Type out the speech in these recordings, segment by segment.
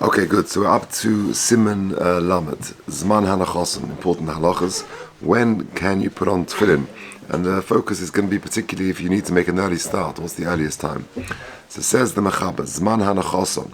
Okay, good. So we're up to Siman Lamed, Zman Hanachosan, important halachas. When can you put on tefillin? And the focus is going to be particularly if you need to make an early start. What's the earliest time? So it says the Mechaber, Zman Hanachosan,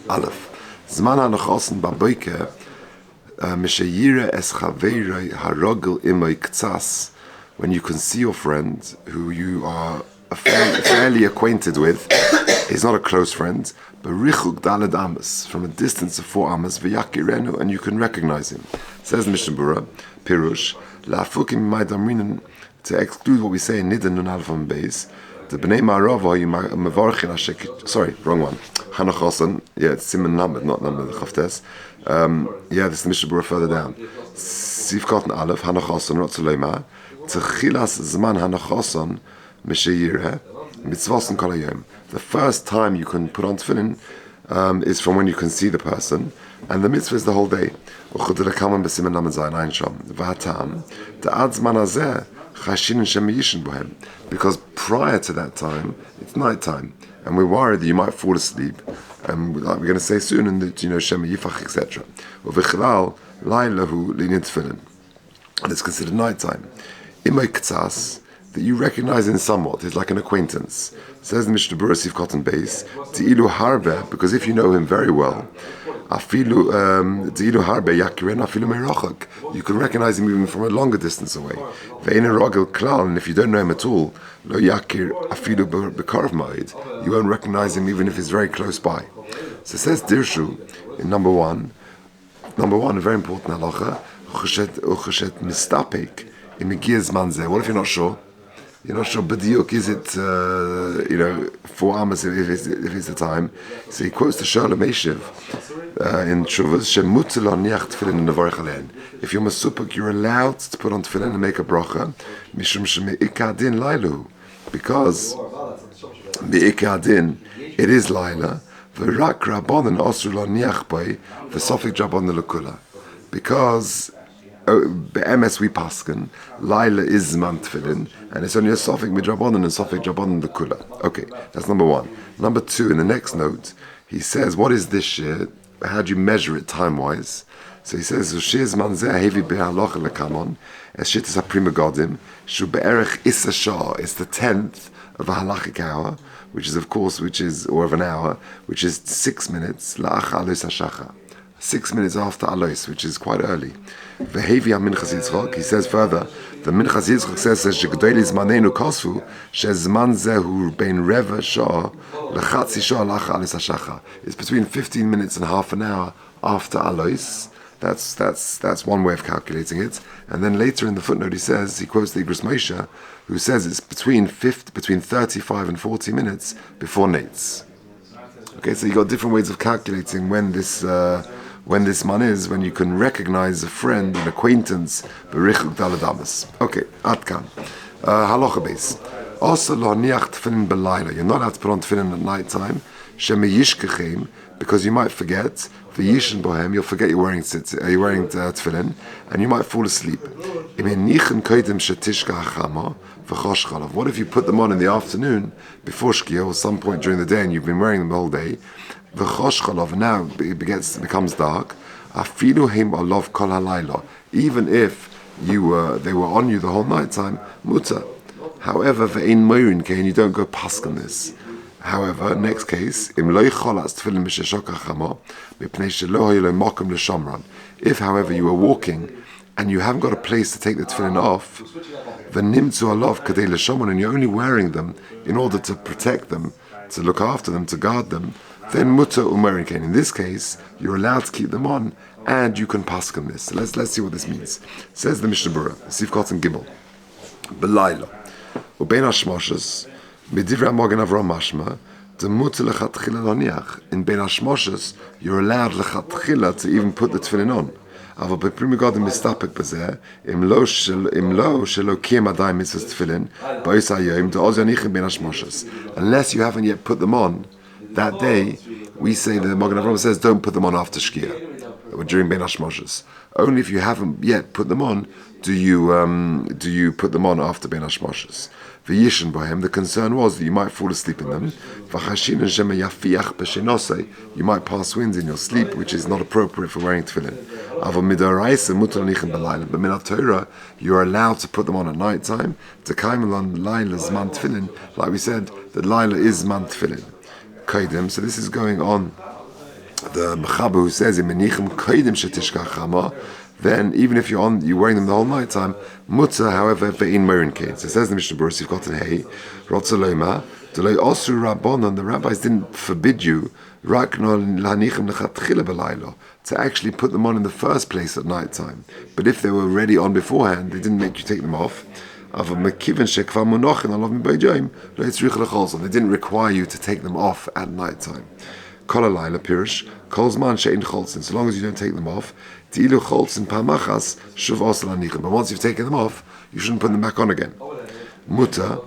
Aleph. Zman Hanachosan Baboike, Mishayira es Chaveirei Harogel Imoi Ktsas. When you can see your friend who you are fairly acquainted with, he's not a close friend, but richuk daled amas, from a distance of 4 amas, v'yakirenu, and you can recognize him. Says Mishnah Berurah, Pirush, la'afukim ma'idamrinen, to exclude what we say in Nidan Nun Aleph and Beis, the b'nei ma'arava you mevarchin ashek. Sorry, wrong one. Hanachosan, yeah, it's Siman Lamed, not Lamed Chavtes. Yeah, this is the Mishnah Berurah further down. Sivkot Aleph, Hanachosan, Rotzulema, Tchilas Zman Hanachosan, Mishayireh, Mitzvosen Kol Hayom. The first time you can put on tefillin is from when you can see the person, and the mitzvah is the whole day. Because prior to that time, it's night time, and we're worried that you might fall asleep, and like we're going to say soon, and that Shema Yifach, etc. And it's considered night time. That you recognize him somewhat, he's like an acquaintance. Says the Mishnah Berurah Sif Cotton Base, Ti'ilu Harbe, because if you know him very well, Afilu Ti'ilu Harbe Yakiren Afilu Meirachak, you can recognize him even from a longer distance away. Ve'ena Rogel Klal, and if you don't know him at all, Lo Yakir Afilu Bekarv Ma'id, you won't recognize him even if he's very close by. So it says Dirshu in number one, a very important halacha, Ucheshet Mistapek, Imigiyaz Manzeh. What if you're not sure? You're not sure, b'diuk, is it, 4 amas if it's the time? So he quotes the Shalom Eshiv in Shuvas, Shemutzil on niach tefillin nevarich alein. If you're masupuk, you're allowed to put on tefillin and make a bracha, mishum sheme'ikah din lailu, because me'ikah din, it is laila, v'rak rabbanan osru lo niach b'ay, v'sofik rabbanan l'kula. Because be'emes we pasken, Laila is Zman Tefillin, and it's only a Sofik Midrabanan and Sofik Drabanan the Kula. Okay, that's number one. Number two, in the next note, he says, what is this shir? How do you measure it time-wise? So he says, Shir Zman Zeh Hevi Be'aloch Lekamon, Es Shittas HaPrima Godim, Shu Be'erech Issa Shah, it's the 10th of a halachic hour, or of an hour, which is 6 minutes, La'ach Alus HaShacha. 6 minutes after Alois, which is quite early. V'hevi ha-minchas Yitzchok, he says further, the minchas Yitzchok says, Shegdoili zmanenu kosfu, shezman zehu bein reva shah, lechatzi shah lacha alis hashacha. It's between 15 minutes and half an hour after Alois. That's one way of calculating it. And then later in the footnote he quotes the Igros Moshe, who says it's between 35 and 40 minutes before Nates. Okay, so you got different ways of calculating when this man is, when you can recognize a friend, an acquaintance, b'richuk daladamas. Okay, atkan. Halacha base. Also lo niach tefillin b'layla. You're not allowed to put on tefillin at night time. Shemeyishkechem, because you might forget. V'yishin bohem, you'll forget you're wearing tefillin, and you might fall asleep. Imenichen koydem shetishka hachama v'chosh chalav. What if you put them on in the afternoon before shkia or some point during the day, and you've been wearing them the whole day? V'chosh chalav, now it becomes dark. Afilu heim alav kol halayla. Even if they were on you the whole night time, muta. However, ve'ein moirin kein, you don't go pask on this. However, next case, if, however, you are walking and you haven't got a place to take the tefillin off, and you're only wearing them in order to protect them, to look after them, to guard them, then muta umerin kain. In this case, you're allowed to keep them on and you can pasken this. So let's see what this means. Says the Mishnah Berurah, Sivkot and Gimel, B'layla, ubein hashmoshes, Midivra Mogen Avram Mashma, the mutter lechatchila loniach. In Ben Hashmoshes, you're allowed lechatchila to even put the tefillin on. Ava beprimi godim mistapek bezeh, im lo shelo kiem adai mitzvahs tefillin, ba'is hayom de'oz yanichim Ben Hashmoshes. Unless you haven't yet put them on that day, we say the Mogen Avram says don't put them on after shkia, or during Ben Hashmoshes. Only if you haven't yet put them on do you put them on after Ben Hashmoshes. V'yishin bohem. The concern was that you might fall asleep in them. V'chashin shema yafiach b'shenosei. You might pass winds in your sleep, which is not appropriate for wearing tefillin. Avol midoraisa mutar nichem b'layla. But minat Torah, you are allowed to put them on at night time. T'kaim alon layla zman tefillin. Like we said, that layla is zman tefillin. Kaidem. So this is going on. The Mechaber who says in Menichem Kaidem Shetishkach Chama, then even if you're wearing them the whole night time, Mutter, however, ve'in Merin Kain. So it says in the Mishnah Berurah, you've got an Hey, Rotzaloma, Delay Osru Rabbonon, the rabbis didn't forbid you Rakno Lanichem Lechatchila B'Laylo, to actually put them on in the first place at night time. But if they were already on beforehand, they didn't make you take them off. They didn't require you to take them off at night time. Kol halayla pirish, kol zman she'ein cholzin. So long as you don't take them off, ti'ilu cholzin pa'machas shuv osel hanichem. But once you've taken them off, you shouldn't put them back on again. Muta,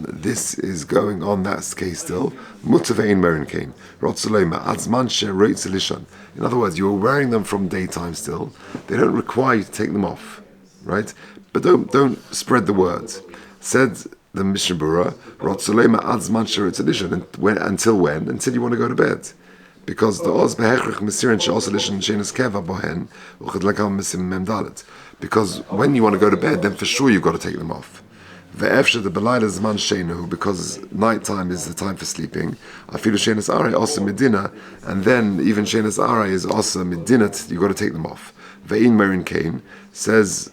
this is going on that case still. Muta ve'ein merin kain. Rotzalema adzman she'roitz elishan. In other words, you were wearing them from daytime still. They don't require you to take them off, right? But don't spread the words. Said the Mishnah Berurah, Rotzalema adzman she'roitz elishan. Until when? Until you want to go to bed. Because the oz behechrich mesirin she'os elishan she'enes keva bohen uchad lekam mesim memdalet. Because when you want to go to bed, then for sure you've got to take them off. Ve'efshe the belayla zman sheinu, because night time is the time for sleeping. Afilu she'enes aray osa medina, and then even she'enes aray is osa medinat. You've got to take them off. Ve'in merin kain, says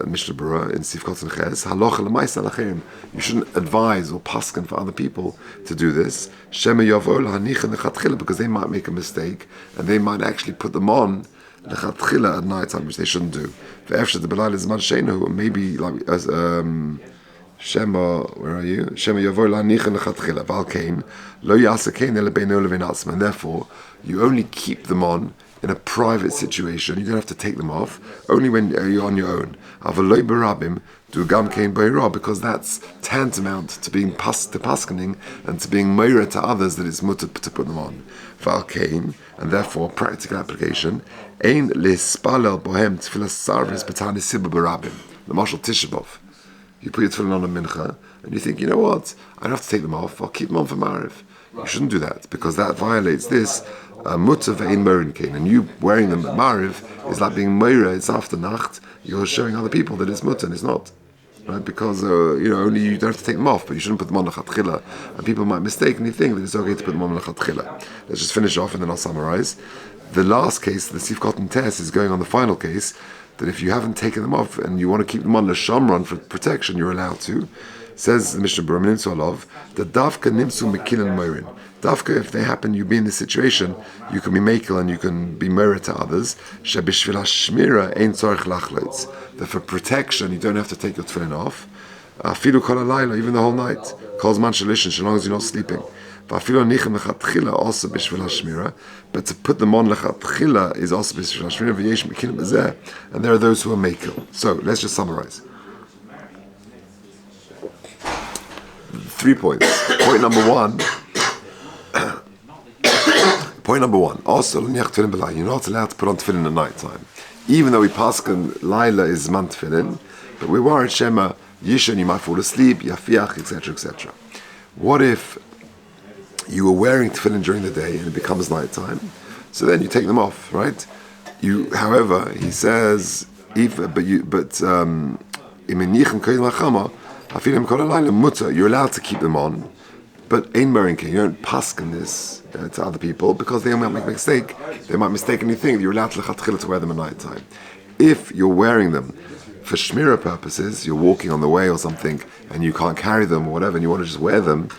Mishnah Berurah in Sifkot and Ches, halocha l'maisa lachem. You shouldn't advise or paskin for other people to do this. Shema yavo l'hanicha lechatchila, because they might make a mistake and they might actually put them on lechatchila at night time, which they shouldn't do. Ve'efshe the belayla zman sheinu, maybe like as Shema, where are you? Shema yavo l'hanicha lechatchila. Val kain lo yasa kain ele beino levein atzma. And therefore, you only keep them on in a private situation. You don't have to take them off, only when you're on your own. Because that's tantamount to being paskening and to being meira to others that it's mutter to put them on. And therefore, practical application, ein lispalel bohem tefillah sarvis betani sibba barabim. The Mashal Tishabov. You put your tefillin on a mincha, and you think, you know what? I don't have to take them off. I'll keep them on for Mariv. You shouldn't do that, because that violates this mutter ve'in merin kain, and you wearing them at Mariv is like being meira. It's after Nacht. You're showing other people that it's mutter and it's not, right? Because only you don't have to take them off, but you shouldn't put them on lechatchila, and people might mistakenly think that it's okay to put them on lechatchila. Let's just finish off and then I'll summarize. The last case, the Sifkot and Tes, is going on the final case, that if you haven't taken them off and you want to keep them on l'shamron for protection, you're allowed to. Says the Mishnah Berurah, the davka nimsu mekilan moirin. Davka, if they happen, you be in this situation, you can be mekil and you can be mirror to others. Shebishvil hashmira ein tzorich lachlotz. That for protection, you don't have to take your tefillin off. Afilu kol halayla, even the whole night. Kol zman shelishin, so long as you're not sleeping. Afilu nichem lechatchila, also bishvil hashmira. But to put them on lechatchila is also bishvil hashmira. V'yesh mekilim bezeh. And there are those who are mekil. So let's just summarize. 3 points. Point number one. Also, you're not allowed to put on tefillin at night time. Even though we paskin Laila is man tefillin, but we worried Shema Yishan, you might fall asleep, Yafiach, etc., etc. What if you were wearing tefillin during the day and it becomes night time? So then you take them off, right? However, he says, you're allowed to keep them on, but ein merinke, you don't paskin this to other people, because they might make a mistake. They might mistakenly think that you're allowed to wear them at night time. If you're wearing them for shmira purposes, you're walking on the way or something, and you can't carry them or whatever, and you want to just wear them,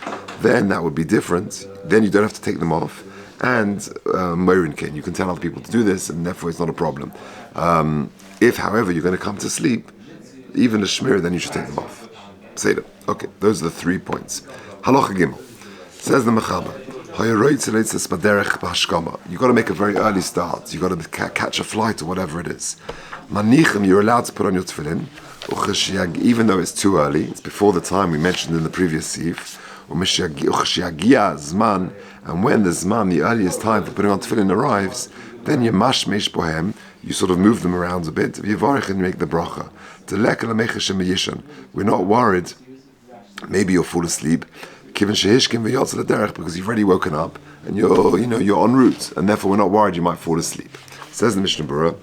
then that would be different. Then you don't have to take them off. And merinke, you can tell other people to do this, and therefore it's not a problem. If, however, you're going to come to sleep, even the shmira, then you should take them off. Say them. Okay, those are the 3 points. Halacha Gimel. Says the Mechaber, you got to make a very early start. You got to catch a flight or whatever it is. Manichem, you're allowed to put on your tefillin, even though it's too early. It's before the time we mentioned in the previous sif. And when the zman, the earliest time for putting on tefillin arrives, then you mashmesh bohem. You sort of move them around a bit. You make the bracha. We're not worried maybe you'll fall asleep, because you've already woken up and you're en route, and therefore we're not worried you might fall asleep. Says the Mishnah Berurah,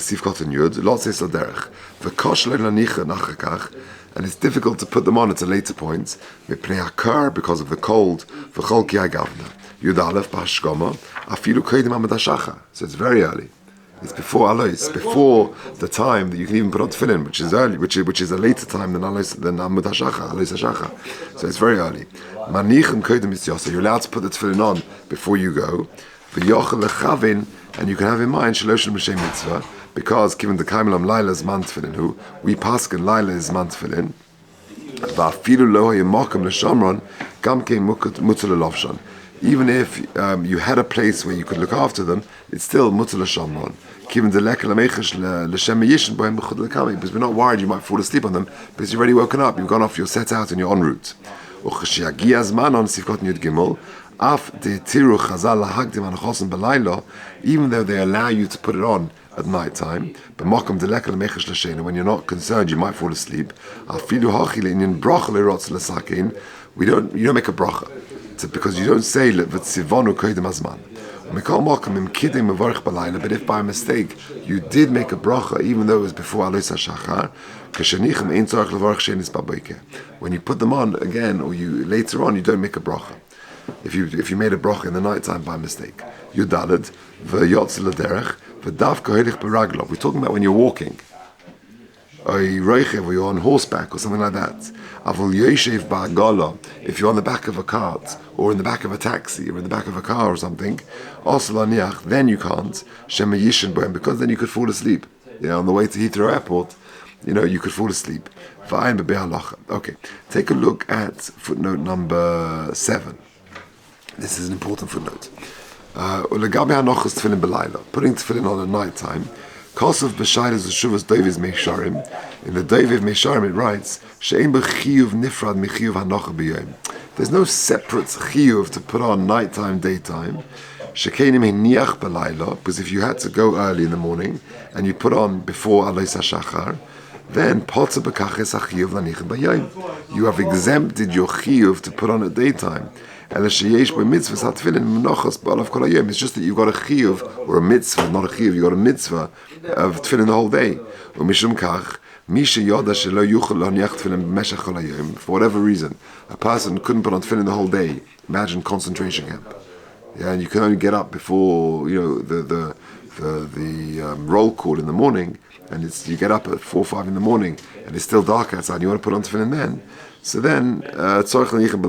Sif Kotan Yud, and it's difficult to put them on at a later point because of the cold. So it's very early. It's before Alois, before the time that you can even put on tefillin, which is early, which is a later time than Alois, than Amud HaShacha, Alois HaShacha. So it's very early. So you're allowed to put the tefillin on before you go. And you can have in mind Shalosh L'Moshe Mitzvah, because given the Kaimelam Laila is man tefillin, who we paskin Laila is man tefillin. Va'afilu lo hayemakom l'shamron gam kein mutar l'lovshan. Even if you had a place where you could look after them, it's still mutar l'shamron. Given the lekel amechesh l'shem yishin bohem b'chud l'kami, because we're not worried you might fall asleep on them, because you've already woken up, you've gone off, you're set out, and you're en route. Uchashiagi azman on sifkot yud gimel. Even though they allow you to put it on at night time, when you're not concerned you might fall asleep, you don't make a bracha because you don't say but if by mistake you did make a bracha even though it was before Alois HaShachar, when you put them on again or you later on you don't make a bracha. If you made a bracha in the night time by mistake, Yudalad v'yotz l'derech v'davka heilich b'raglo. We're talking about when you're walking, or you're on horseback or something like that. Avol yoshev ba'agala. If you're on the back of a cart or in the back of a taxi or in the back of a car or something, osla then you can't shema yishin bohem, because then you could fall asleep. On the way to Heathrow Airport, you could fall asleep. Okay, take a look at footnote number 7. This is an important footnote. Putting tefillin on at night time. Kosov b'shaylas l'shuvas doviv meisharim. In the doviv meisharim it writes, she'ein b'chiyuv nifrad michiyuv hanocha b'yom. There's no separate chiyuv to put on nighttime, daytime. Shekenim hiniach b'layla, because if you had to go early in the morning and you put on before Alois HaShachar, then potter b'kaches hachiyuv lanichem b'yom. You have exempted your chiyuv to put on at daytime. It's just that you've got a chiyuv or a mitzvah, not a chiyuv, you've got a mitzvah of tefillin the whole day. For whatever reason, a person couldn't put on tefillin the whole day. Imagine concentration camp. And you can only get up before the roll call in the morning, and you get up at 4 or 5 in the morning, and it's still dark outside. And you want to put on tefillin then. So then, then you could be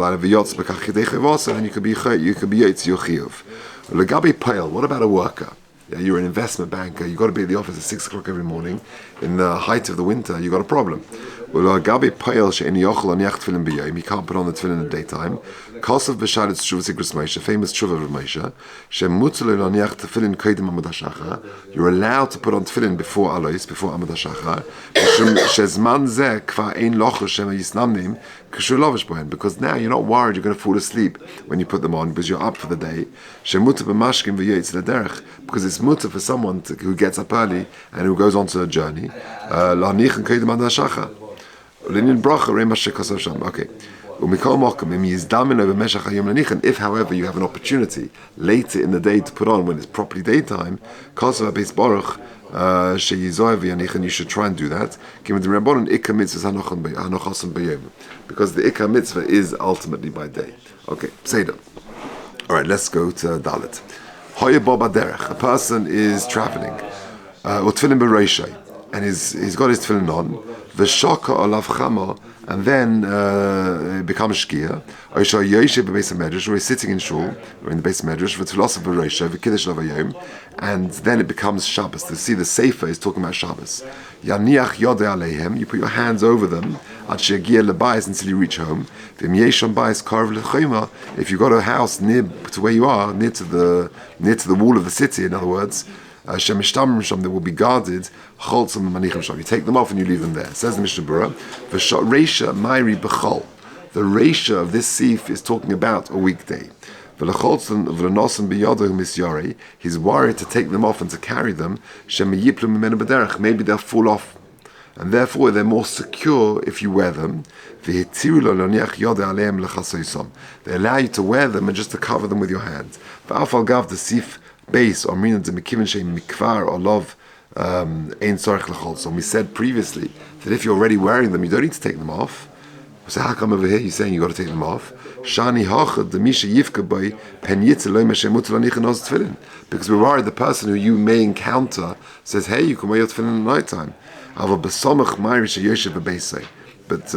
yotz your chiyuv. Legabi pale. What about a worker? You're an investment banker. You got to be at the office at 6 o'clock every morning. In the height of the winter, you got a problem. Legabi pale she'eni yochel aniach tefillin b'yom. You can't put on the tefillin in the daytime. Kosav b'shadet shuvas igros Moshe, famous tshuva of Moshe. She'mutzul aniach tefillin kodim Amud HaShachar. You're allowed to put on tefillin before Alois, before Amud HaShachar. Shezman zeh kvar ein lochel shema yisnamnim k'shur lovish bohen. Because now you're not worried you're going to fall asleep when you put them on, because you're up for the day. She'mutar b'mashkim v'yotz l'derech, because it's mutar for someone who gets up early and who goes on to a journey. La'anichen kodim Amud HaShachar. Okay. If, however, you have an opportunity later in the day to put on when it's properly daytime, you should try and do that. Because the Ikka mitzvah is ultimately by day. Okay, Seder. Alright, let's go to Dalet. A person is traveling, and he's got his tefillin on, v'shaka olav chama, and then becomes shkia, or he's sitting in shul, or in the base medrash, v'tfilas v'reisha, v'kiddush lavayom, and then it becomes Shabbos. To see the Sefer is talking about Shabbos. Yaniach yodei aleihem, you put your hands over them, ad she'yagia lebayis, until you reach home. V'im yesham bayis karv lechayma, if you've got a house near to where you are, near to the wall of the city, in other words, that will be guarded. You take them off and you leave them there. Says the Mishnah Berurah, the reisha of this sif is talking about a weekday. He's worried to take them off and to carry them. Maybe they'll fall off. and therefore they're more secure if you wear them. They allow you to wear them and just to cover them with your hands. Base or meaning the mikvar or love ein tzarich l'chol. So we said previously that if you're already wearing them, you don't need to take them off. So how come over here you're saying you got to take them off? Shani hachad the misha yifka boy pen yitzelo meshemutu lanichanos tefillin. Because we're worried the person who you may encounter says, hey, you can wear your tefillin at night time. Ava besomach ma'irish yoshev bebeisei. But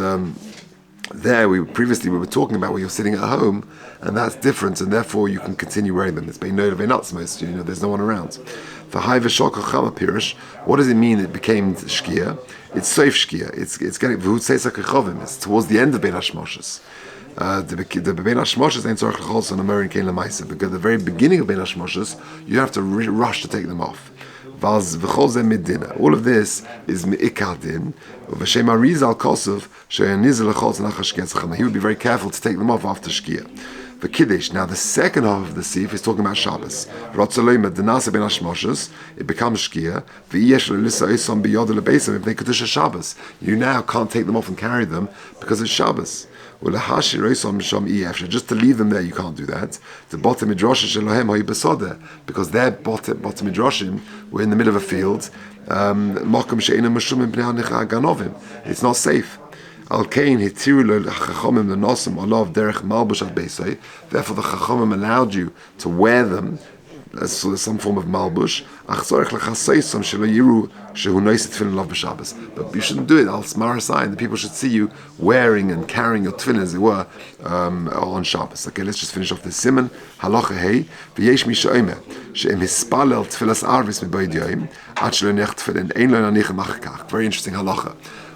there, we were talking about where you're sitting at home, and that's different, and therefore you can continue wearing them. It's beinoid of enatzmos, there's no one around. For high v'shokach chama pirish, what does it mean it became shkia? It's soif shkia. It's getting v'hutzeisak rechovim. It's towards the end of bein hashmoshes. The bein hashmoshes ain't tzarich l'chol on American kein lemaisa, because at the very beginning of bein hashmoshes, you have to rush to take them off. All of this is me'ikar din. He would be very careful to take them off after shkia. The kiddush. Now the second half of the sif is talking about Shabbos. It becomes shkia. If they kedusha Shabbos, you now can't take them off and carry them because it's Shabbos. Just to leave them there, you can't do that. The bottom midrashim because their bottom midrashim were in the middle of a field. It's not safe. Therefore, the Chachamim allowed you to wear them as some form of malbush. But you shouldn't do it. The people should see you wearing and carrying your tefillin, as it were, on Shabbos. Okay, let's just finish off this siman. Halacha hey, v'yesh mi she'omer she'em hispalel tefillas arvis miboid yoyim ad shelo nech tefillin ein lo nanich machakach. Very interesting halacha.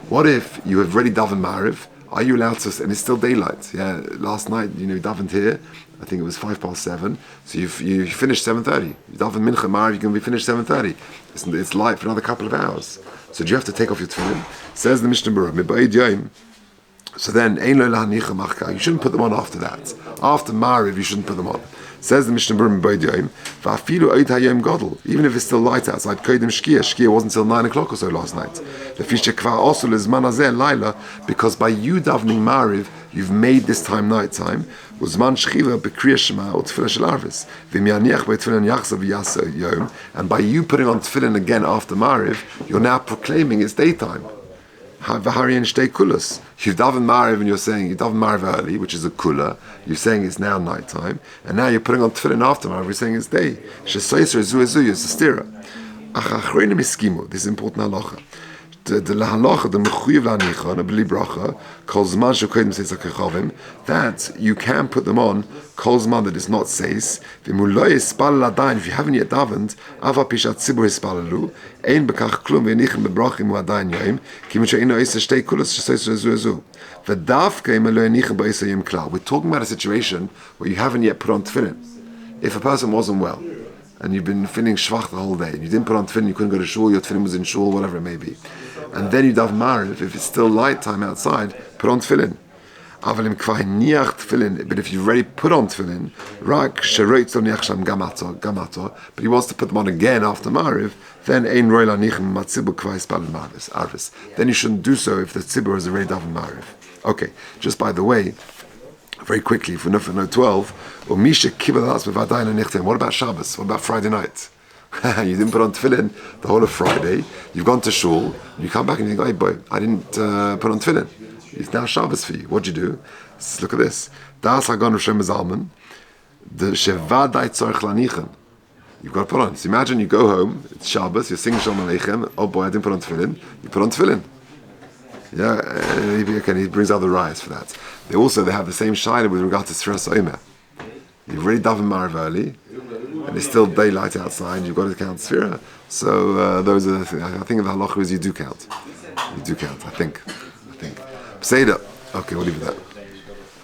What if you have already davened Mariv? Are you allowed to? And it's still daylight. Yeah, last night davened here. I think it was 7:05. So you finished 7:30. You davened Mincha Mariv. You're going to be finished 7:30. It's light for another couple of hours. So do you have to take off your tefillin? Says the Mishnah Berurah. So then, you shouldn't put them on after that. After Mariv, you shouldn't put them on. Says the Mishnah Berurah, even if it's still light outside, Shkia wasn't until 9 o'clock or so last night. Because by you davening Mariv, you've made this time night time. And by you putting on tefillin again after Mariv, you're now proclaiming it's daytime. You've davened Mariv and you're saying you davened Mariv early, which is a kula. You're saying it's now night time, and now you're putting on tefillin after Mariv. You're saying it's day. It's a stira. This is important halacha. The halacha, the mechuyev lanicha, the bli bracha, kol zman shekodim seis hakechavim, that you can put them on kol zman that is not seis. V'muloy yispalel adayin, if you haven't yet davened, ava pishat tzibur yispalelu, ein bekach klum v'nichem bebrachim u'adayin yoyim, kimin she'ino isa shtei kulas sheseis rezu. V'davka im elo yenichem ba'isa yom klal. We're talking about a situation where you haven't yet put on tefillin. If a person wasn't well, and you've been feeling schwach the whole day, and you didn't put on tefillin, you couldn't go to shul, your tefillin was in shul, whatever it may be. And then you daven Mariv, if it's still light time outside, put on tefillin. But if you've already put on tefillin, but he wants to put them on again after Mariv, then you shouldn't do so if the tzibur is already daven Mariv. Okay, just by the way, very quickly, for note 12, what about Shabbos? What about Friday night? You didn't put on tefillin the whole of Friday. You've gone to shul. You come back and you think, hey boy, I didn't put on tefillin. It's now Shabbos for you. What'd you do? Look at this. Das Hagon Rosh Zalman. The Shevadai Tzorich Lanichem. You've got to put on. So imagine you go home. It's Shabbos. You're singing Shalom Aleichem. Oh boy, I didn't put on tefillin. You put on tefillin. Yeah, he brings out the riots for that. They have the same shayla with regard to Sfiras Omer. You've already davened Mariv early, and it's still daylight outside. You've got to count Sfira. So those are the things. I think the halacha is you do count. You do count. I think. Say it up. Okay, we'll leave it at that.